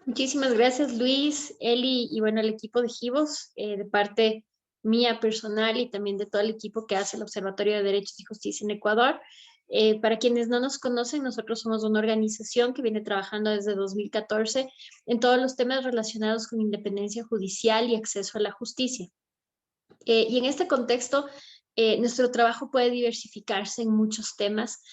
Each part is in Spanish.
Muchísimas gracias, Luis, Eli y bueno, el equipo de Givos, de parte mía personal y también de todo el equipo que hace el Observatorio de Derechos y Justicia en Ecuador. Para quienes no nos conocen, nosotros somos una organización que viene trabajando desde 2014 en todos los temas relacionados con independencia judicial y acceso a la justicia. Y en este contexto, nuestro trabajo puede diversificarse en muchos temas,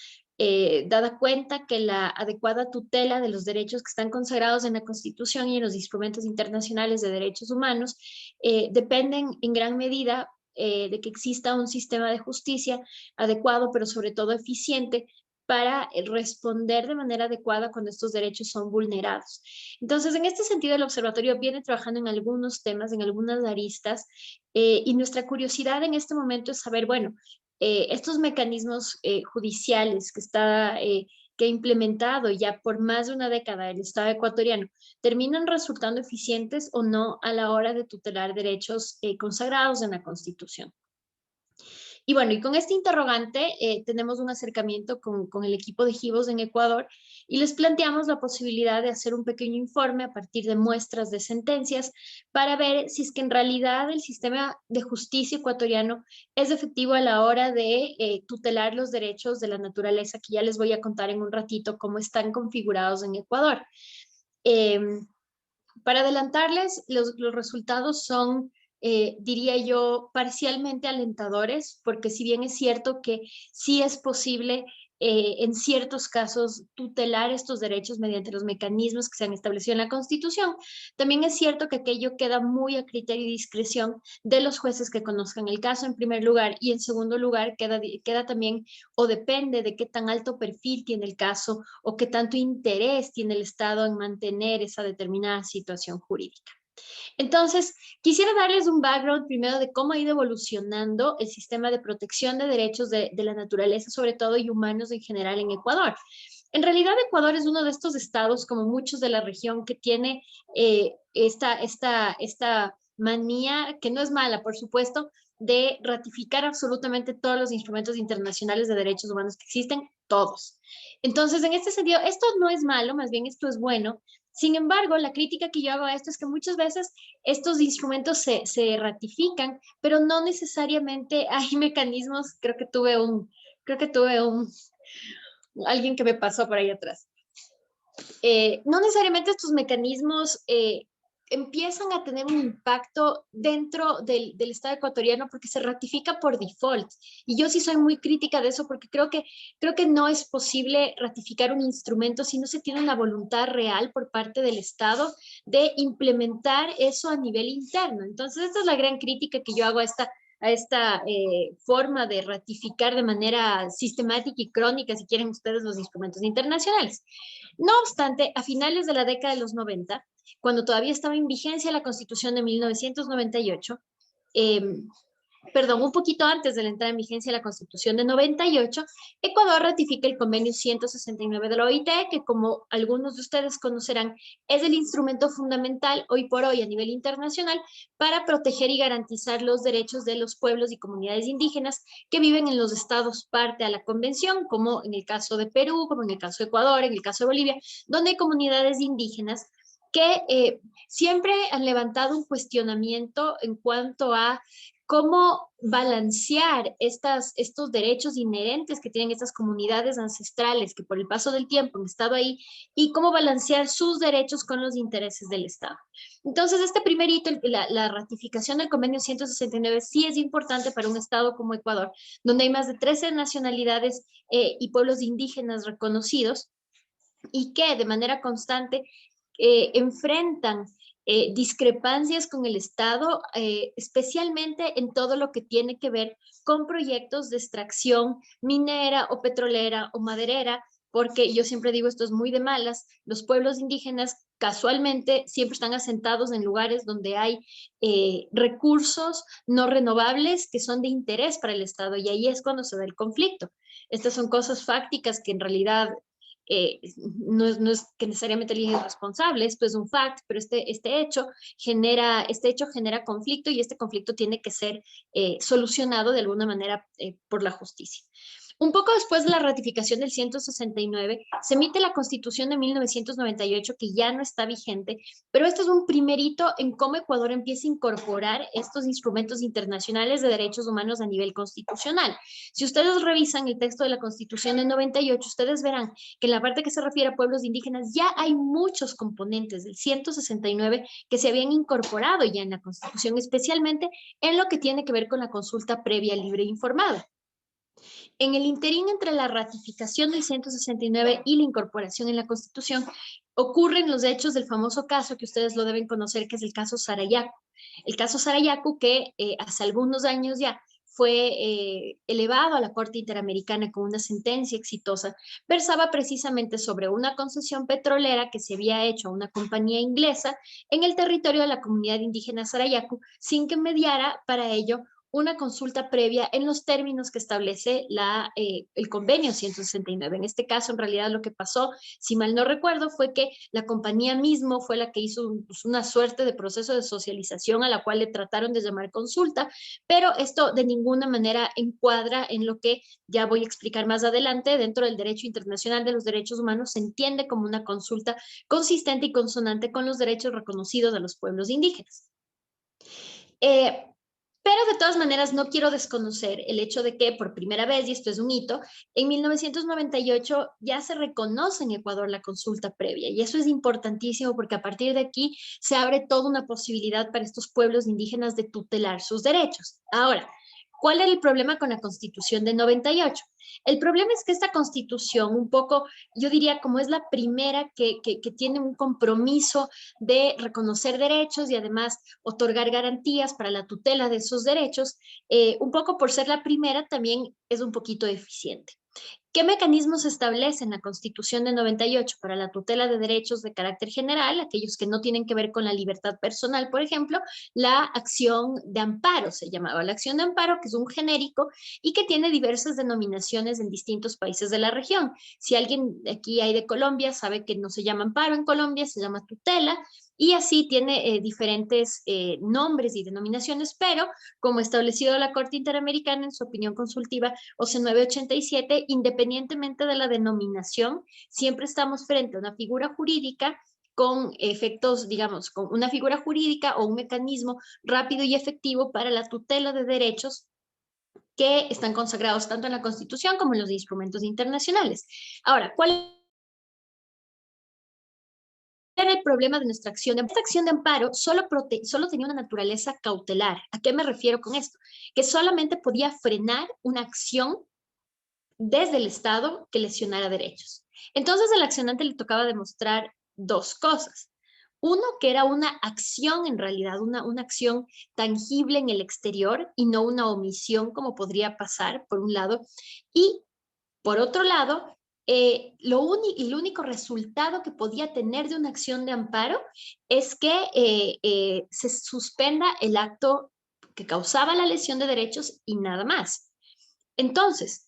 dada cuenta que la adecuada tutela de los derechos que están consagrados en la Constitución y en los instrumentos internacionales de derechos humanos dependen en gran medida de que exista un sistema de justicia adecuado, pero sobre todo eficiente, para responder de manera adecuada cuando estos derechos son vulnerados. Entonces, en este sentido, el observatorio viene trabajando en algunos temas, en algunas aristas, y nuestra curiosidad en este momento es saber, bueno, estos mecanismos judiciales que ha implementado ya por más de una década el Estado ecuatoriano, ¿terminan resultando eficientes o no a la hora de tutelar derechos consagrados en la Constitución? Y bueno, y con este interrogante tenemos un acercamiento con el equipo de Givos en Ecuador y les planteamos la posibilidad de hacer un pequeño informe a partir de muestras de sentencias para ver si es que en realidad el sistema de justicia ecuatoriano es efectivo a la hora de tutelar los derechos de la naturaleza, que ya les voy a contar en un ratito cómo están configurados en Ecuador. Eh, para adelantarles, los resultados son, diría yo, parcialmente alentadores, porque si bien es cierto que sí es posible en ciertos casos tutelar estos derechos mediante los mecanismos que se han establecido en la Constitución, también es cierto que aquello queda muy a criterio y discreción de los jueces que conozcan el caso en primer lugar, y en segundo lugar queda también o depende de qué tan alto perfil tiene el caso o qué tanto interés tiene el Estado en mantener esa determinada situación jurídica. Entonces, quisiera darles un background primero de cómo ha ido evolucionando el sistema de protección de derechos de la naturaleza, sobre todo, y humanos en general en Ecuador. En realidad, Ecuador es uno de estos estados, como muchos de la región, que tiene esta manía, que no es mala, por supuesto, de ratificar absolutamente todos los instrumentos internacionales de derechos humanos que existen, todos. Entonces, en este sentido, esto no es malo, más bien esto es bueno. Sin embargo, la crítica que yo hago a esto es que muchas veces estos instrumentos se ratifican, pero no necesariamente hay mecanismos. Creo que tuve alguien que me pasó por ahí atrás. No necesariamente estos mecanismos empiezan a tener un impacto dentro del Estado ecuatoriano porque se ratifica por default. Y yo sí soy muy crítica de eso porque creo que no es posible ratificar un instrumento si no se tiene una voluntad real por parte del Estado de implementar eso a nivel interno. Entonces, esta es la gran crítica que yo hago a esta forma de ratificar de manera sistemática y crónica, si quieren ustedes, los instrumentos internacionales. No obstante, a finales de la década de los 90, cuando todavía estaba en vigencia la Constitución de 1998, eh, perdón, un poquito antes de la entrada en vigencia de la Constitución de 98, Ecuador ratifica el convenio 169 de la OIT, que como algunos de ustedes conocerán, es el instrumento fundamental hoy por hoy a nivel internacional para proteger y garantizar los derechos de los pueblos y comunidades indígenas que viven en los estados parte a la convención, como en el caso de Perú, como en el caso de Ecuador, en el caso de Bolivia, donde hay comunidades indígenas que siempre han levantado un cuestionamiento en cuanto a cómo balancear estos derechos inherentes que tienen estas comunidades ancestrales que por el paso del tiempo han estado ahí y cómo balancear sus derechos con los intereses del Estado. Entonces, este primer hito, la ratificación del convenio 169, sí es importante para un Estado como Ecuador, donde hay más de 13 nacionalidades y pueblos indígenas reconocidos y que de manera constante enfrentan discrepancias con el Estado, especialmente en todo lo que tiene que ver con proyectos de extracción minera o petrolera o maderera, porque yo siempre digo esto es muy de malas, los pueblos indígenas casualmente siempre están asentados en lugares donde hay recursos no renovables que son de interés para el Estado y ahí es cuando se da el conflicto. Estas son cosas fácticas que en realidad no es que necesariamente alguien es responsable, esto es un fact, pero este hecho genera conflicto y este conflicto tiene que ser solucionado de alguna manera por la justicia. Un poco después de la ratificación del 169, se emite la Constitución de 1998, que ya no está vigente, pero este es un primer hito en cómo Ecuador empieza a incorporar estos instrumentos internacionales de derechos humanos a nivel constitucional. Si ustedes revisan el texto de la Constitución de 98, ustedes verán que en la parte que se refiere a pueblos indígenas ya hay muchos componentes del 169 que se habían incorporado ya en la Constitución, especialmente en lo que tiene que ver con la consulta previa, libre e informada. En el interín entre la ratificación del 169 y la incorporación en la Constitución, ocurren los hechos del famoso caso que ustedes lo deben conocer, que es el caso Sarayaco. El caso Sarayaco que hace algunos años ya fue elevado a la Corte Interamericana con una sentencia exitosa, versaba precisamente sobre una concesión petrolera que se había hecho a una compañía inglesa en el territorio de la comunidad indígena Sarayaco, sin que mediara para ello una consulta previa en los términos que establece el convenio 169. En este caso, en realidad, lo que pasó, si mal no recuerdo, fue que la compañía mismo fue la que hizo una suerte de proceso de socialización a la cual le trataron de llamar consulta, pero esto de ninguna manera encuadra en lo que ya voy a explicar más adelante. Dentro del derecho internacional de los derechos humanos se entiende como una consulta consistente y consonante con los derechos reconocidos a los pueblos indígenas. Pero de todas maneras no quiero desconocer el hecho de que por primera vez, y esto es un hito, en 1998 ya se reconoce en Ecuador la consulta previa, y eso es importantísimo porque a partir de aquí se abre toda una posibilidad para estos pueblos indígenas de tutelar sus derechos. Ahora, ¿cuál era el problema con la Constitución de 98? El problema es que esta Constitución, un poco, yo diría, como es la primera que tiene un compromiso de reconocer derechos y además otorgar garantías para la tutela de esos derechos, un poco por ser la primera, también es un poquito deficiente. ¿Qué mecanismos se establece en la Constitución de 98 para la tutela de derechos de carácter general, aquellos que no tienen que ver con la libertad personal? Por ejemplo, la acción de amparo se llamaba la acción de amparo, que es un genérico y que tiene diversas denominaciones en distintos países de la región. Si alguien aquí hay de Colombia, sabe que no se llama amparo en Colombia, se llama tutela, y así tiene diferentes nombres y denominaciones, pero como establecido la Corte Interamericana en su opinión consultiva OC 987, independientemente de la denominación, siempre estamos frente a una figura jurídica con efectos, digamos, con una figura jurídica o un mecanismo rápido y efectivo para la tutela de derechos que están consagrados tanto en la Constitución como en los instrumentos internacionales. Ahora, ¿cuál era el problema de nuestra acción de amparo? Esta acción de amparo solo tenía una naturaleza cautelar. ¿A qué me refiero con esto? Que solamente podía frenar una acción desde el Estado que lesionara derechos. Entonces al accionante le tocaba demostrar dos cosas. Uno, que era una acción en realidad, una acción tangible en el exterior y no una omisión como podría pasar, por un lado. Y por otro lado, el único resultado que podía tener de una acción de amparo es que se suspenda el acto que causaba la lesión de derechos y nada más. Entonces,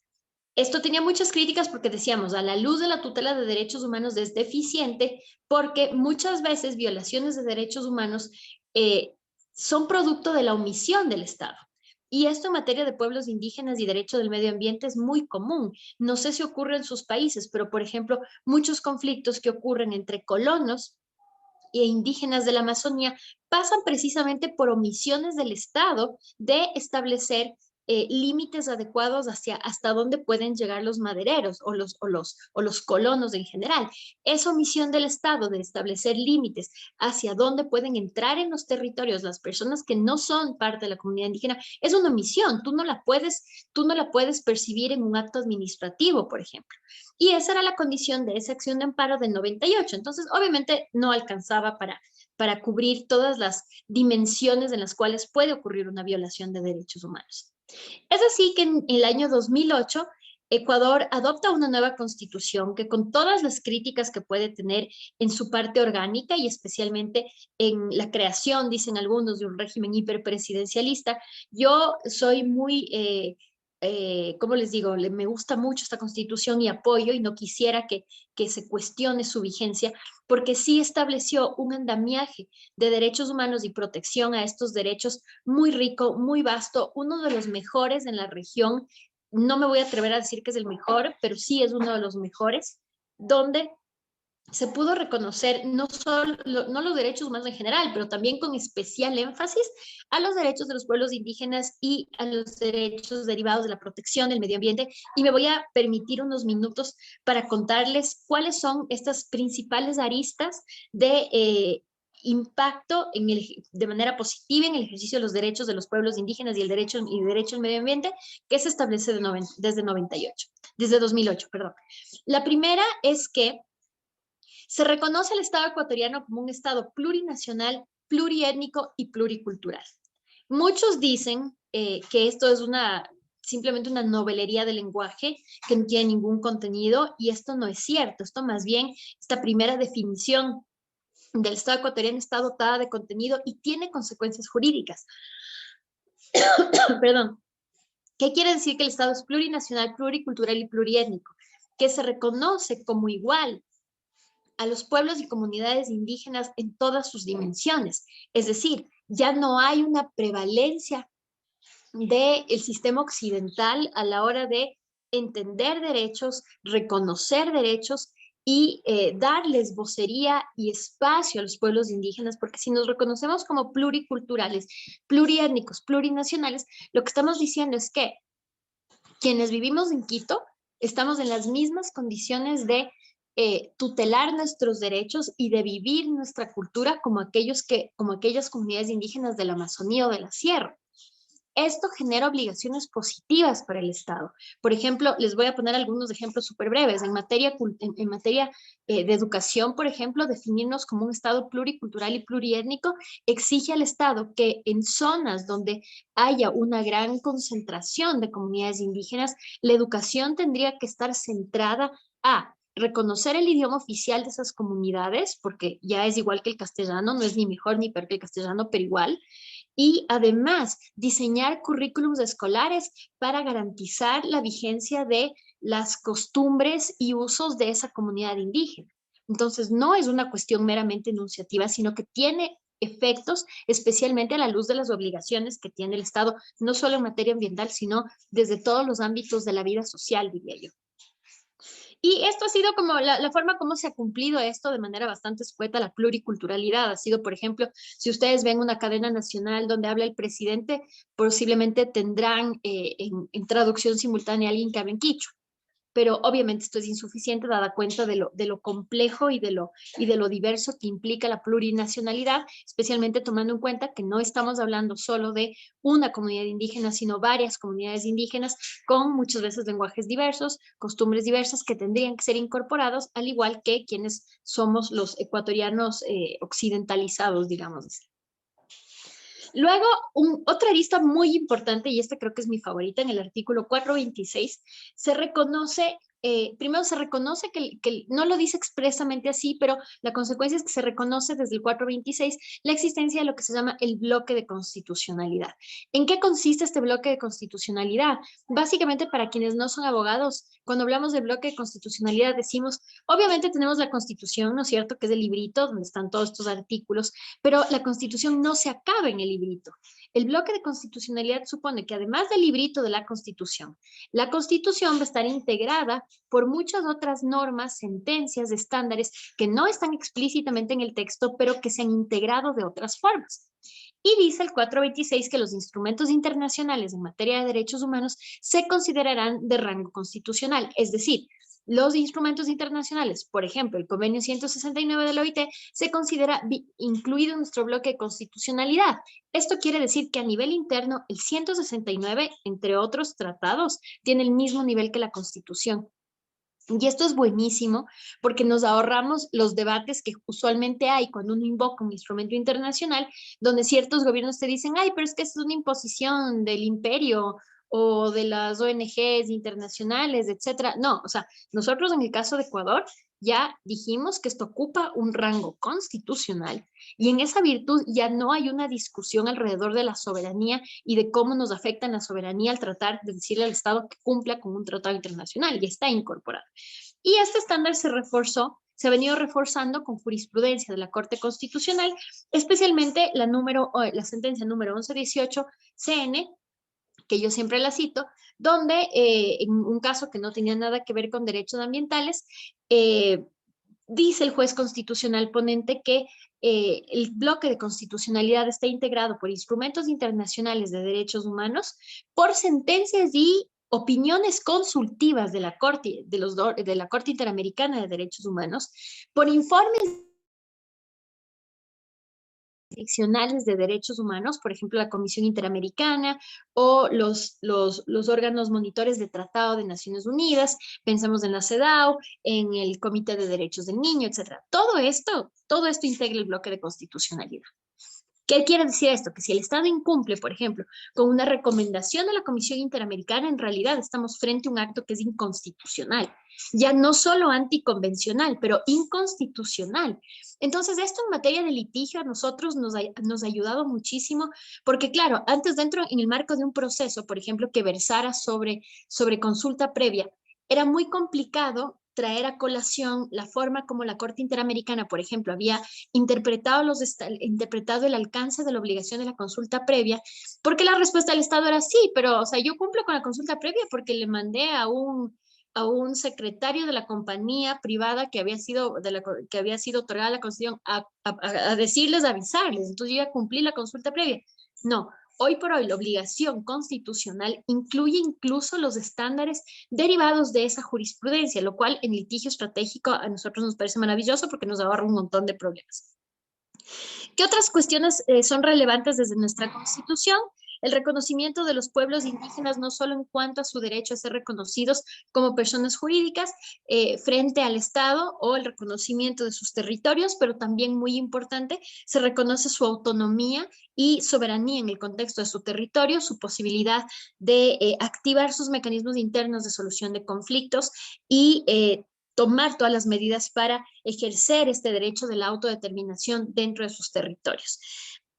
esto tenía muchas críticas porque decíamos, a la luz de la tutela de derechos humanos es deficiente porque muchas veces violaciones de derechos humanos son producto de la omisión del Estado. Y esto en materia de pueblos indígenas y derecho del medio ambiente es muy común. No sé si ocurre en sus países, pero por ejemplo, muchos conflictos que ocurren entre colonos e indígenas de la Amazonía pasan precisamente por omisiones del Estado de establecer límites adecuados hasta dónde pueden llegar los madereros o los colonos en general. Esa omisión del Estado de establecer límites hacia dónde pueden entrar en los territorios las personas que no son parte de la comunidad indígena es una omisión. Tú no la puedes percibir en un acto administrativo, por ejemplo. Y esa era la condición de esa acción de amparo del 98. Entonces, obviamente, no alcanzaba para cubrir todas las dimensiones en las cuales puede ocurrir una violación de derechos humanos. Es así que en el año 2008, Ecuador adopta una nueva constitución que con todas las críticas que puede tener en su parte orgánica y especialmente en la creación, dicen algunos, de un régimen hiperpresidencialista, yo soy muy ¿cómo les digo? Me gusta mucho esta constitución y apoyo y no quisiera que se cuestione su vigencia porque sí estableció un andamiaje de derechos humanos y protección a estos derechos muy rico, muy vasto, uno de los mejores en la región no me voy a atrever a decir que es el mejor, pero sí es uno de los mejores, donde se pudo reconocer no solo no los derechos humanos en general, pero también con especial énfasis a los derechos de los pueblos indígenas y a los derechos derivados de la protección del medio ambiente. Y me voy a permitir unos minutos para contarles cuáles son estas principales aristas de impacto de manera positiva en el ejercicio de los derechos de los pueblos indígenas y el derecho al medio ambiente que se establece desde 2008, perdón. La primera es que se reconoce al Estado ecuatoriano como un Estado plurinacional, pluriétnico y pluricultural. Muchos dicen que esto es simplemente una novelería de lenguaje que no tiene ningún contenido, y esto no es cierto. Esto más bien, esta primera definición del Estado ecuatoriano está dotada de contenido y tiene consecuencias jurídicas. Perdón. ¿Qué quiere decir que el Estado es plurinacional, pluricultural y pluriétnico? Que se reconoce como igual a los pueblos y comunidades indígenas en todas sus dimensiones. Es decir, ya no hay una prevalencia del sistema occidental a la hora de entender derechos, reconocer derechos y darles vocería y espacio a los pueblos indígenas, porque si nos reconocemos como pluriculturales, pluriétnicos, plurinacionales, lo que estamos diciendo es que quienes vivimos en Quito estamos en las mismas condiciones de tutelar nuestros derechos y de vivir nuestra cultura como aquellas comunidades indígenas de la Amazonía o de la Sierra. Esto genera obligaciones positivas para el Estado. Por ejemplo, les voy a poner algunos ejemplos súper breves. En materia de educación, por ejemplo, definirnos como un Estado pluricultural y pluriétnico exige al Estado que en zonas donde haya una gran concentración de comunidades indígenas, la educación tendría que estar centrada a reconocer el idioma oficial de esas comunidades, porque ya es igual que el castellano, no es ni mejor ni peor que el castellano, pero igual. Y además diseñar currículums escolares para garantizar la vigencia de las costumbres y usos de esa comunidad indígena. Entonces, no es una cuestión meramente enunciativa, sino que tiene efectos, especialmente a la luz de las obligaciones que tiene el Estado, no solo en materia ambiental, sino desde todos los ámbitos de la vida social, diría yo. Y esto ha sido como la forma como se ha cumplido esto de manera bastante escueta, la pluriculturalidad. Ha sido, por ejemplo, si ustedes ven una cadena nacional donde habla el presidente, posiblemente tendrán en traducción simultánea alguien que hable en quichua. Pero obviamente esto es insuficiente dada cuenta de lo complejo y de lo diverso que implica la plurinacionalidad, especialmente tomando en cuenta que no estamos hablando solo de una comunidad indígena, sino varias comunidades indígenas con muchas veces lenguajes diversos, costumbres diversas que tendrían que ser incorporados, al igual que quienes somos los ecuatorianos occidentalizados, digamos así. Luego, otra arista muy importante, y esta creo que es mi favorita, en el artículo 426, se reconoce, primero se reconoce que no lo dice expresamente así, pero la consecuencia es que se reconoce desde el 426 la existencia de lo que se llama el bloque de constitucionalidad. ¿En qué consiste este bloque de constitucionalidad? Básicamente, para quienes no son abogados, cuando hablamos de bloque de constitucionalidad decimos, obviamente tenemos la Constitución, ¿no es cierto?, que es el librito donde están todos estos artículos, pero la Constitución no se acaba en el librito. El bloque de constitucionalidad supone que además del librito de la Constitución, la Constitución va a estar integrada por muchas otras normas, sentencias, estándares que no están explícitamente en el texto, pero que se han integrado de otras formas. Y dice el 426 que los instrumentos internacionales en materia de derechos humanos se considerarán de rango constitucional, es decir, los instrumentos internacionales, por ejemplo, el convenio 169 de la OIT, se considera incluido en nuestro bloque de constitucionalidad. Esto quiere decir que a nivel interno, el 169, entre otros tratados, tiene el mismo nivel que la Constitución. Y esto es buenísimo porque nos ahorramos los debates que usualmente hay cuando uno invoca un instrumento internacional, donde ciertos gobiernos te dicen, ay, pero es que es una imposición del imperio o de las ONGs internacionales, etcétera. No, o sea, nosotros en el caso de Ecuador ya dijimos que esto ocupa un rango constitucional y en esa virtud ya no hay una discusión alrededor de la soberanía y de cómo nos afecta la soberanía al tratar de decirle al Estado que cumpla con un tratado internacional, y está incorporado. Y este estándar se ha venido reforzando con jurisprudencia de la Corte Constitucional, especialmente la sentencia número 1118 CN, que yo siempre la cito, donde en un caso que no tenía nada que ver con derechos ambientales, dice el juez constitucional ponente que el bloque de constitucionalidad está integrado por instrumentos internacionales de derechos humanos, por sentencias y opiniones consultivas de la Corte, de la Corte Interamericana de Derechos Humanos, por informes jurisdiccionales de derechos humanos, por ejemplo, la Comisión Interamericana o los órganos monitores de Tratado de Naciones Unidas, pensemos en la CEDAW, en el Comité de Derechos del Niño, etcétera. Todo esto integra el bloque de constitucionalidad. ¿Qué quiere decir esto? Que si el Estado incumple, por ejemplo, con una recomendación de la Comisión Interamericana, en realidad estamos frente a un acto que es inconstitucional, ya no solo anticonvencional, pero inconstitucional. Entonces, esto en materia de litigio a nosotros nos ha ayudado muchísimo, porque claro, antes dentro, en el marco de un proceso, por ejemplo, que versara sobre consulta previa, era muy complicado traer a colación la forma como la Corte Interamericana, por ejemplo, había interpretado el alcance de la obligación de la consulta previa, porque la respuesta del Estado era sí, pero, o sea, yo cumplo con la consulta previa porque le mandé a un secretario de la compañía privada que había sido otorgada la concesión a decirles, a avisarles. Entonces yo ya cumplí la consulta previa. No, hoy por hoy la obligación constitucional incluye incluso los estándares derivados de esa jurisprudencia, lo cual en litigio estratégico a nosotros nos parece maravilloso porque nos ahorra un montón de problemas. ¿Qué otras cuestiones son relevantes desde nuestra Constitución? El reconocimiento de los pueblos indígenas, no solo en cuanto a su derecho a ser reconocidos como personas jurídicas frente al Estado o el reconocimiento de sus territorios, pero también muy importante, se reconoce su autonomía y soberanía en el contexto de su territorio, su posibilidad de activar sus mecanismos internos de solución de conflictos y tomar todas las medidas para ejercer este derecho de la autodeterminación dentro de sus territorios.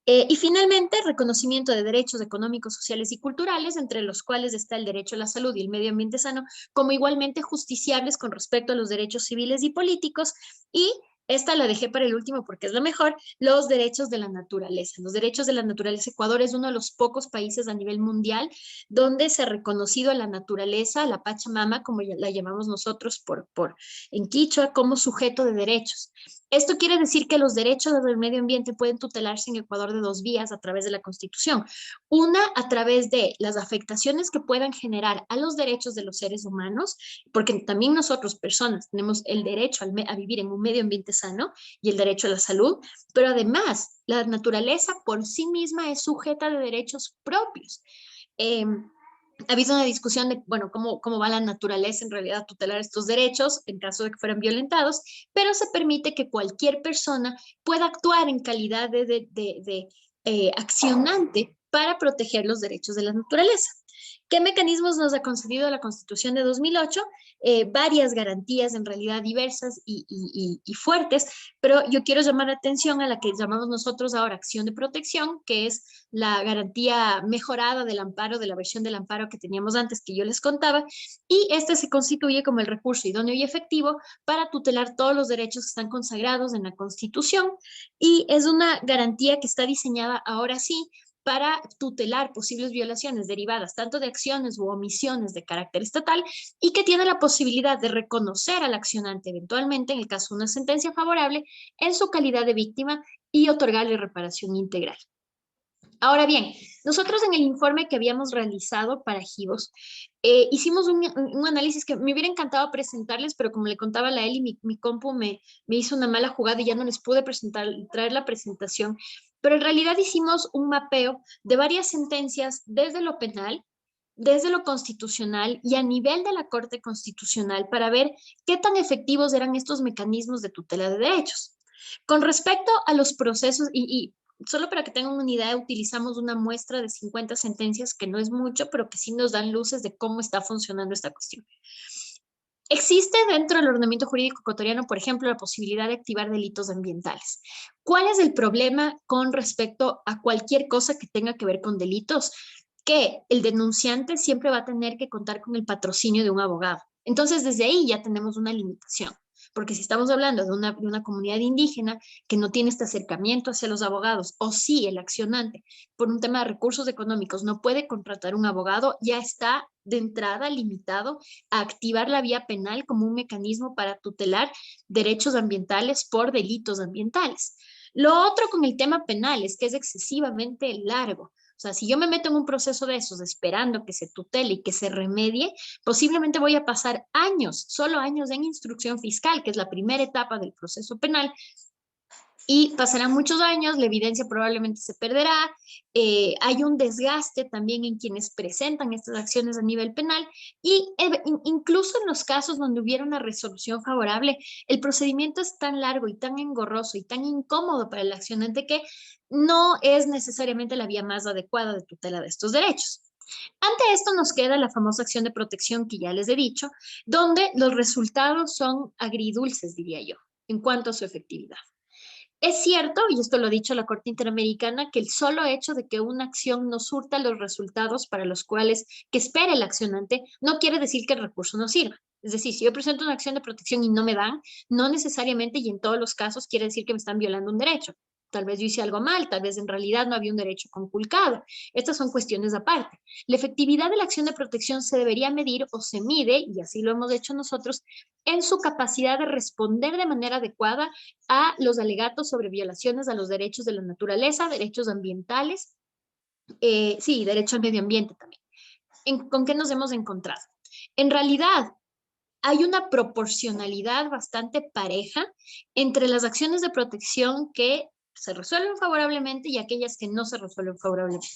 Y finalmente, reconocimiento de derechos económicos, sociales y culturales, entre los cuales está el derecho a la salud y el medio ambiente sano, como igualmente justiciables con respecto a los derechos civiles y políticos. Y esta la dejé para el último porque es la mejor, los derechos de la naturaleza. Los derechos de la naturaleza. Ecuador es uno de los pocos países a nivel mundial donde se ha reconocido a la naturaleza, la Pachamama, como la llamamos nosotros en Quichua, como sujeto de derechos. Esto quiere decir que los derechos del medio ambiente pueden tutelarse en Ecuador de dos vías a través de la Constitución. Una, a través de las afectaciones que puedan generar a los derechos de los seres humanos, porque también nosotros, personas, tenemos el derecho a vivir en un medio ambiente sano y el derecho a la salud, pero además la naturaleza por sí misma es sujeta de derechos propios. Ha habido una discusión de, bueno, cómo va la naturaleza en realidad a tutelar estos derechos en caso de que fueran violentados, pero se permite que cualquier persona pueda actuar en calidad de accionante para proteger los derechos de la naturaleza. ¿Qué mecanismos nos ha concedido la Constitución de 2008? Varias garantías en realidad diversas y fuertes, pero yo quiero llamar la atención a la que llamamos nosotros ahora acción de protección, que es la garantía mejorada del amparo, de la versión del amparo que teníamos antes que yo les contaba, y este se constituye como el recurso idóneo y efectivo para tutelar todos los derechos que están consagrados en la Constitución, y es una garantía que está diseñada ahora sí para tutelar posibles violaciones derivadas tanto de acciones u omisiones de carácter estatal y que tiene la posibilidad de reconocer al accionante eventualmente, en el caso de una sentencia favorable, en su calidad de víctima y otorgarle reparación integral. Ahora bien, nosotros en el informe que habíamos realizado para GIVOS, hicimos un análisis que me hubiera encantado presentarles, pero como le contaba a la Eli, mi compu me hizo una mala jugada y ya no les pude traer la presentación, pero en realidad hicimos un mapeo de varias sentencias desde lo penal, desde lo constitucional y a nivel de la Corte Constitucional para ver qué tan efectivos eran estos mecanismos de tutela de derechos. Con respecto a los procesos, solo para que tengan una idea, utilizamos una muestra de 50 sentencias, que no es mucho, pero que sí nos dan luces de cómo está funcionando esta cuestión. Existe dentro del ordenamiento jurídico ecuatoriano, por ejemplo, la posibilidad de activar delitos ambientales. ¿Cuál es el problema con respecto a cualquier cosa que tenga que ver con delitos? Que el denunciante siempre va a tener que contar con el patrocinio de un abogado. Entonces, desde ahí ya tenemos una limitación. porque si estamos hablando de una comunidad indígena que no tiene este acercamiento hacia los abogados, o si el accionante, por un tema de recursos económicos, no puede contratar un abogado, ya está de entrada limitado a activar la vía penal como un mecanismo para tutelar derechos ambientales por delitos ambientales. Lo otro con el tema penal es que es excesivamente largo. O sea, si yo me meto en un proceso de esos esperando que se tutele y que se remedie, posiblemente voy a pasar años, solo años en instrucción fiscal, que es la primera etapa del proceso penal, y pasarán muchos años, la evidencia probablemente se perderá, hay un desgaste también en quienes presentan estas acciones a nivel penal y incluso en los casos donde hubiera una resolución favorable, el procedimiento es tan largo y tan engorroso y tan incómodo para el accionante que no es necesariamente la vía más adecuada de tutela de estos derechos. Ante esto nos queda la famosa acción de protección que ya les he dicho, donde los resultados son agridulces, diría yo, en cuanto a su efectividad. Es cierto, y esto lo ha dicho la Corte Interamericana, que el solo hecho de que una acción no surta los resultados para los cuales que espera el accionante no quiere decir que el recurso no sirva. Es decir, si yo presento una acción de protección y no me dan, no necesariamente y en todos los casos quiere decir que me están violando un derecho. Tal vez yo hice algo mal, tal vez en realidad no había un derecho conculcado. Estas son cuestiones aparte. La efectividad de la acción de protección se debería medir o se mide, y así lo hemos hecho nosotros, en su capacidad de responder de manera adecuada a los alegatos sobre violaciones a los derechos de la naturaleza, derechos ambientales, sí, derecho al medio ambiente también. ¿Con qué nos hemos encontrado? En realidad, hay una proporcionalidad bastante pareja entre las acciones de protección que se resuelven favorablemente y aquellas que no se resuelven favorablemente.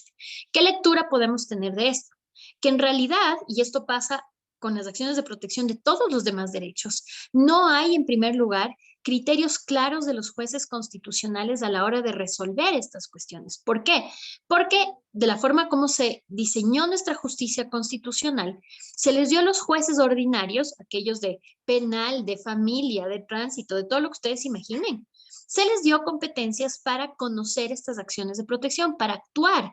¿Qué lectura podemos tener de esto? Que en realidad, y esto pasa con las acciones de protección de todos los demás derechos, no hay en primer lugar criterios claros de los jueces constitucionales a la hora de resolver estas cuestiones. ¿Por qué? Porque de la forma como se diseñó nuestra justicia constitucional, se les dio a los jueces ordinarios, aquellos de penal, de familia, de tránsito, de todo lo que ustedes imaginen, se les dio competencias para conocer estas acciones de protección, para actuar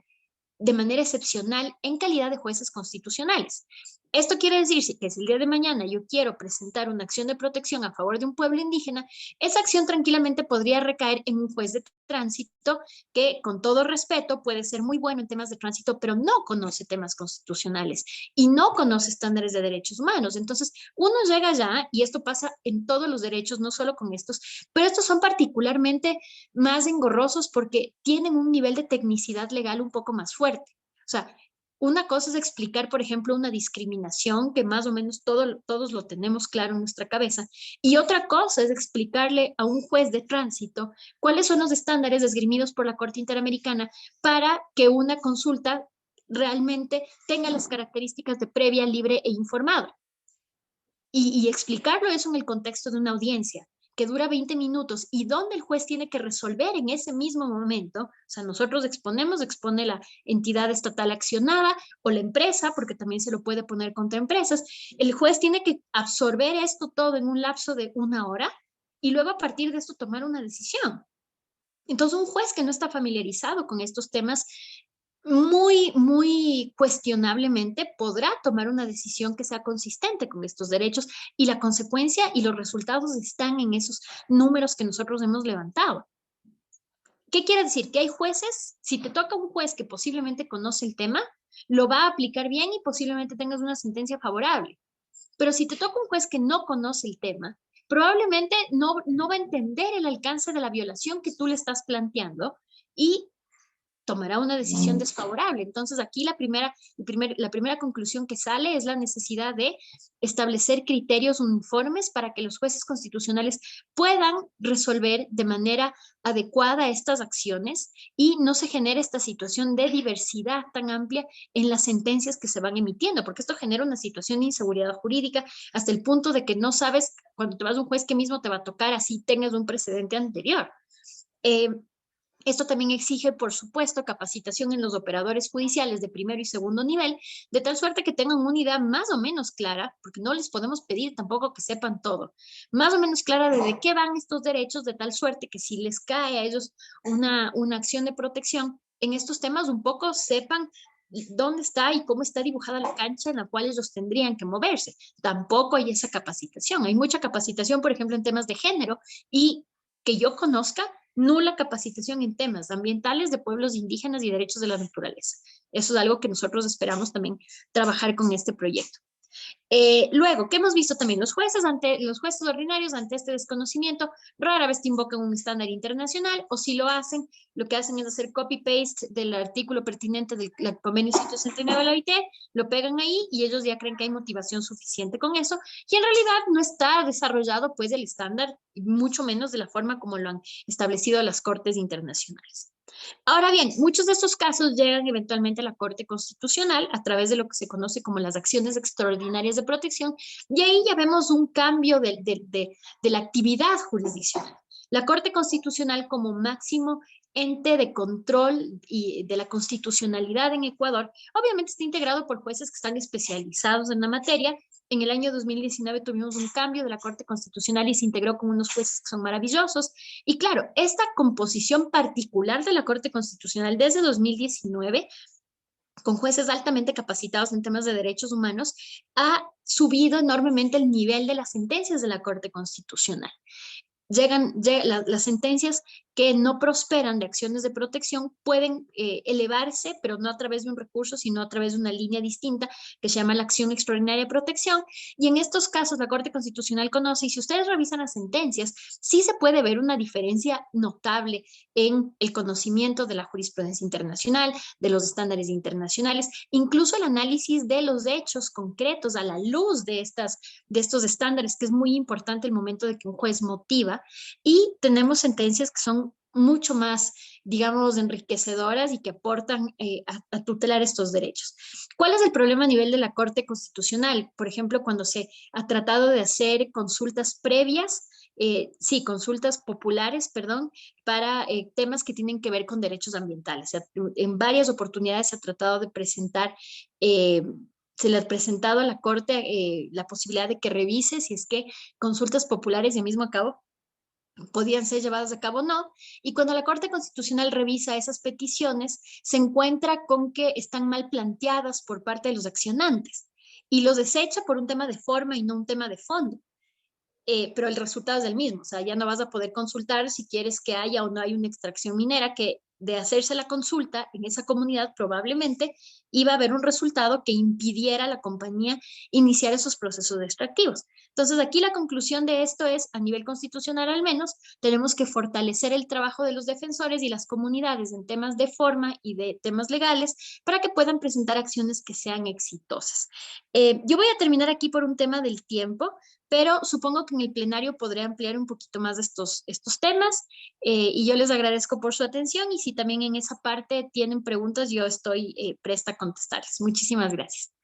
de manera excepcional en calidad de jueces constitucionales. Esto quiere decir que si el día de mañana yo quiero presentar una acción de protección a favor de un pueblo indígena, esa acción tranquilamente podría recaer en un juez de tránsito que, con todo respeto, puede ser muy bueno en temas de tránsito, pero no conoce temas constitucionales y no conoce estándares de derechos humanos. Entonces, uno llega allá, y esto pasa en todos los derechos, no solo con estos, pero estos son particularmente más engorrosos porque tienen un nivel de tecnicidad legal un poco más fuerte. O sea, una cosa es explicar, por ejemplo, una discriminación que más o menos todos lo tenemos claro en nuestra cabeza, y otra cosa es explicarle a un juez de tránsito cuáles son los estándares esgrimidos por la Corte Interamericana para que una consulta realmente tenga las características de previa, libre e informada. Y explicarlo eso en el contexto de una audiencia que dura 20 minutos y donde el juez tiene que resolver en ese mismo momento, o sea, nosotros exponemos, expone la entidad estatal accionada o la empresa, porque también se lo puede poner contra empresas, el juez tiene que absorber esto todo en un lapso de 1 hora y luego a partir de esto tomar una decisión. Entonces, un juez que no está familiarizado con estos temas muy cuestionablemente podrá tomar una decisión que sea consistente con estos derechos y la consecuencia y los resultados están en esos números que nosotros hemos levantado. ¿Qué quiere decir? Que hay jueces, si te toca un juez que posiblemente conoce el tema, lo va a aplicar bien y posiblemente tengas una sentencia favorable. Pero si te toca un juez que no conoce el tema, probablemente no va a entender el alcance de la violación que tú le estás planteando y tomará una decisión desfavorable. Entonces, aquí la primera conclusión que sale es la necesidad de establecer criterios uniformes para que los jueces constitucionales puedan resolver de manera adecuada estas acciones y no se genere esta situación de diversidad tan amplia en las sentencias que se van emitiendo, porque esto genera una situación de inseguridad jurídica hasta el punto de que no sabes cuando te vas a un juez qué mismo te va a tocar, así tengas un precedente anterior. Esto también exige, por supuesto, capacitación en los operadores judiciales de primero y segundo nivel, de tal suerte que tengan una idea más o menos clara, porque no les podemos pedir tampoco que sepan todo, más o menos clara de qué van estos derechos, de tal suerte que si les cae a ellos una acción de protección en estos temas, un poco sepan dónde está y cómo está dibujada la cancha en la cual ellos tendrían que moverse. Tampoco hay esa capacitación. Hay mucha capacitación, por ejemplo, en temas de género y que yo conozca, nula capacitación en temas ambientales de pueblos indígenas y derechos de la naturaleza. Eso es algo que nosotros esperamos también trabajar con este proyecto. Luego, ¿qué hemos visto también? Los jueces ordinarios ante este desconocimiento rara vez te invocan un estándar internacional o si lo hacen, lo que hacen es hacer copy-paste del artículo pertinente del convenio 169 de la OIT, lo pegan ahí y ellos ya creen que hay motivación suficiente con eso y en realidad no está desarrollado pues el estándar, mucho menos de la forma como lo han establecido las cortes internacionales. Ahora bien, muchos de estos casos llegan eventualmente a la Corte Constitucional a través de lo que se conoce como las acciones extraordinarias de protección y ahí ya vemos un cambio de la actividad jurisdiccional. La Corte Constitucional como máximo ente de control y de la constitucionalidad en Ecuador, obviamente está integrado por jueces que están especializados en la materia. En el año 2019 tuvimos un cambio de la Corte Constitucional y se integró con unos jueces que son maravillosos. Y claro, esta composición particular de la Corte Constitucional desde 2019, con jueces altamente capacitados en temas de derechos humanos, ha subido enormemente el nivel de las sentencias de la Corte Constitucional. Las sentencias que no prosperan de acciones de protección pueden elevarse, pero no a través de un recurso, sino a través de una línea distinta que se llama la acción extraordinaria de protección. Y en estos casos la Corte Constitucional conoce, y si ustedes revisan las sentencias, sí se puede ver una diferencia notable en el conocimiento de la jurisprudencia internacional, de los estándares internacionales, incluso el análisis de los hechos concretos a la luz de estos estándares, que es muy importante el momento de que un juez motiva, y tenemos sentencias que son mucho más, digamos, enriquecedoras y que aportan a tutelar estos derechos. ¿Cuál es el problema a nivel de la Corte Constitucional? Por ejemplo, cuando se ha tratado de hacer consultas previas, consultas populares, perdón, para temas que tienen que ver con derechos ambientales. O sea, en varias oportunidades se ha tratado de presentar se le ha presentado a la Corte la posibilidad de que revise si es que consultas populares de mismo cabo podían ser llevadas a cabo o no. Y cuando la Corte Constitucional revisa esas peticiones, se encuentra con que están mal planteadas por parte de los accionantes y los desecha por un tema de forma y no un tema de fondo. Pero el resultado es el mismo, o sea, ya no vas a poder consultar si quieres que haya o no hay una extracción minera, que de hacerse la consulta en esa comunidad probablemente iba a haber un resultado que impidiera a la compañía iniciar esos procesos extractivos. Entonces, aquí la conclusión de esto es, a nivel constitucional al menos, tenemos que fortalecer el trabajo de los defensores y las comunidades en temas de forma y de temas legales para que puedan presentar acciones que sean exitosas. Yo voy a terminar aquí por un tema del tiempo, pero supongo que en el plenario podré ampliar un poquito más estos temas y yo les agradezco por su atención y si también en esa parte tienen preguntas, yo estoy presta a contestarles. Muchísimas gracias.